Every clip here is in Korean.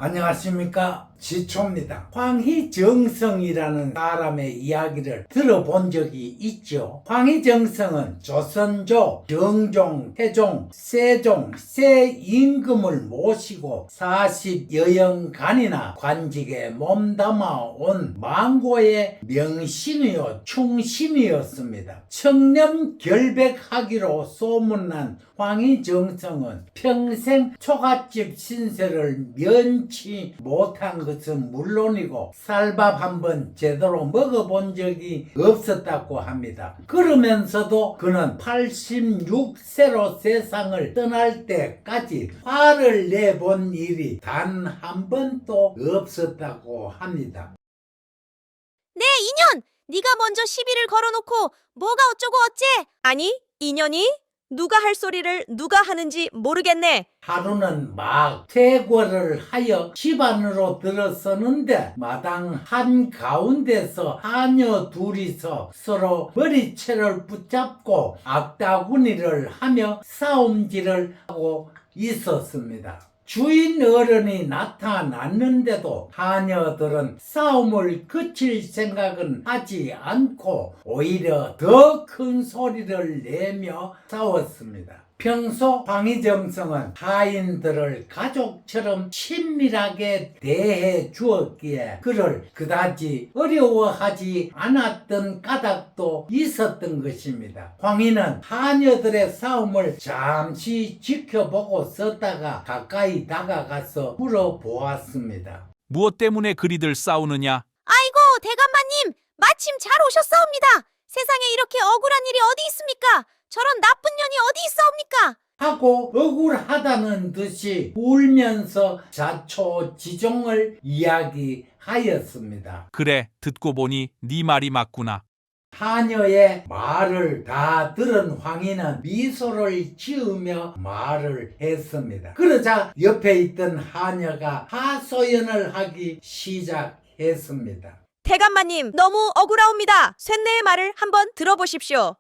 안녕하십니까, 지초입니다. 황희정성이라는 사람의 이야기를 들어본 적이 있죠. 황희정성은 조선조 정종, 태종, 세종, 세임금을 모시고 40여영간이나 관직에 몸담아 온 망고의 명신이요 충신이었습니다. 청렴결백하기로 소문난 황희정성은 평생 초가집 신세를 면치 못한 것은 물론이고 쌀밥 한번 제대로 먹어본 적이 없었다고 합니다. 그러면서도 그는 86세로 세상을 떠날 때까지 화를 내본 일이 단 한 번도 없었다고 합니다. 네, 인연! 네가 먼저 시비를 걸어놓고 뭐가 어쩌고 어째? 아니, 인연이? 누가 할 소리를 누가 하는지 모르겠네. 하루는 막 퇴거를 하여 집 안으로 들어서는데 마당 한가운데서 하녀 둘이서 서로 머리채를 붙잡고 악다구니를 하며 싸움질을 하고 있었습니다. 주인 어른이 나타났는데도 하녀들은 싸움을 그칠 생각은 하지 않고 오히려 더 큰 소리를 내며 싸웠습니다. 평소 황희정성은 하인들을 가족처럼 친밀하게 대해 주었기에 그를 그다지 어려워하지 않았던 까닭도 있었던 것입니다. 황희는 하녀들의 싸움을 잠시 지켜보고 썼다가 가까이 다가가서 물어보았습니다. 무엇 때문에 그리들 싸우느냐? 아이고, 대감마님! 마침 잘 오셨사옵니다. 세상에 이렇게 억울한 일이 어디 있습니까? 저런 나쁜 년이 어디 있사옵니까? 하고 억울하다는 듯이 울면서 자초지종을 이야기하였습니다. 그래, 듣고 보니 네 말이 맞구나. 하녀의 말을 다 들은 황희는 미소를 지으며 말을 했습니다. 그러자 옆에 있던 하녀가 하소연을 하기 시작했습니다. 대감마님, 너무 억울하옵니다. 쇳내의 말을 한번 들어보십시오.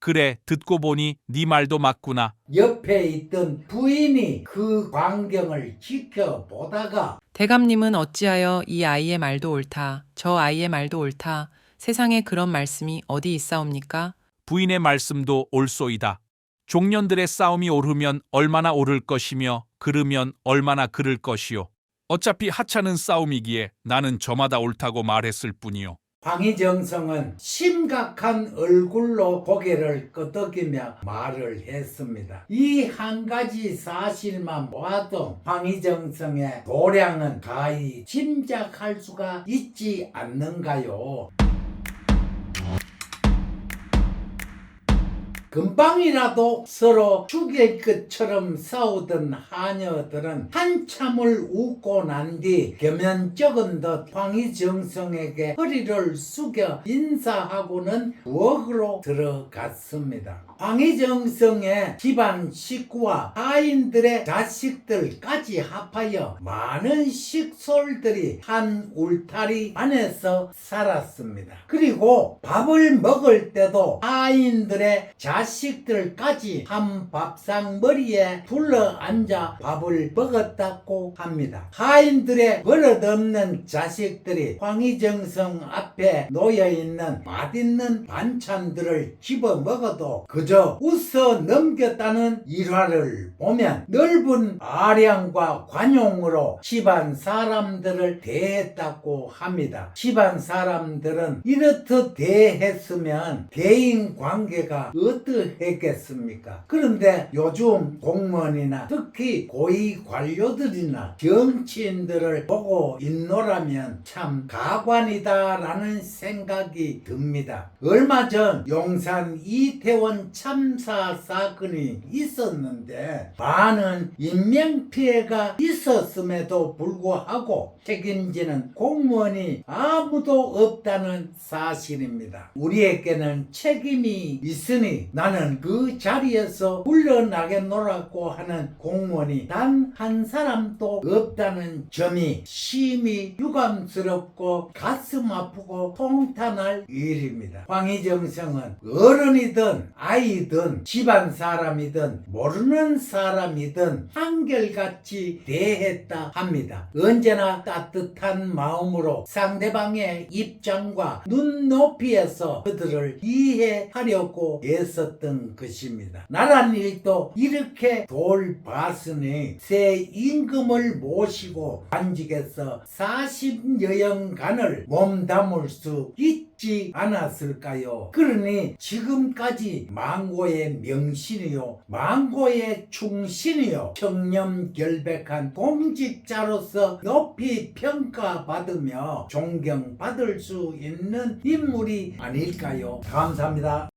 그래, 듣고 보니 네 말도 맞구나. 옆에 있던 부인이 그 광경을 지켜보다가 대감님은 어찌하여 이 아이의 말도 옳다, 저 아이의 말도 옳다, 세상에 그런 말씀이 어디 있사옵니까? 부인의 말씀도 옳소이다. 종년들의 싸움이 오르면 얼마나 오를 것이며 그르면 얼마나 그를 것이요. 어차피 하찮은 싸움이기에 나는 저마다 옳다고 말했을 뿐이요. 황희정성은 심각한 얼굴로 고개를 끄덕이며 말을 했습니다. 이 한 가지 사실만 봐도 황희정성의 도량은 가히 짐작할 수가 있지 않는가요? 금방이라도 서로 죽일 것처럼 싸우던 하녀들은 한참을 웃고 난 뒤 겸연쩍은 듯 황희정성에게 허리를 숙여 인사하고는 부엌으로 들어갔습니다. 황희정성의 집안 식구와 하인들의 자식들까지 합하여 많은 식솔들이 한 울타리 안에서 살았습니다. 그리고 밥을 먹을 때도 하인들의 자식들까지 한 밥상 머리에 둘러앉아 밥을 먹었다고 합니다. 하인들의 버릇없는 자식들이 황희정성 앞에 놓여있는 맛있는 반찬들을 집어먹어도 그저 웃어 넘겼다는 일화를 보면 넓은 아량과 관용으로 집안 사람들을 대했다고 합니다. 집안 사람들은 이렇듯 대했으면 대인관계가 어떠했겠습니까? 그런데 요즘 공무원이나 특히 고위 관료들이나 정치인들을 보고 있노라면 참 가관이다라는 생각이 듭니다. 얼마 전 용산 이태원 참사 사건이 있었는데 많은 인명피해가 있었음에도 불구하고 책임지는 공무원이 아무도 없다는 사실입니다. 우리에게는 책임이 있으니 나는 그 자리에서 물러나겠노라고 하는 공무원이 단 한 사람도 없다는 점이 심히 유감스럽고 가슴 아프고 통탄할 일입니다. 황희정성은 어른이든 아이 아이든 집안 사람이든 모르는 사람이든 한결같이 대했다 합니다. 언제나 따뜻한 마음으로 상대방의 입장과 눈높이에서 그들을 이해하려고 애썼던 것입니다. 나란 일도 이렇게 돌봤으니 새 임금을 모시고 관직에서 40여년간을 몸담을 수 있지 않았을까요? 그러니 지금까지 망고의 명신이요 망고의 충신이요 청렴결백한 공직자로서 높이 평가받으며 존경받을 수 있는 인물이 아닐까요? 감사합니다.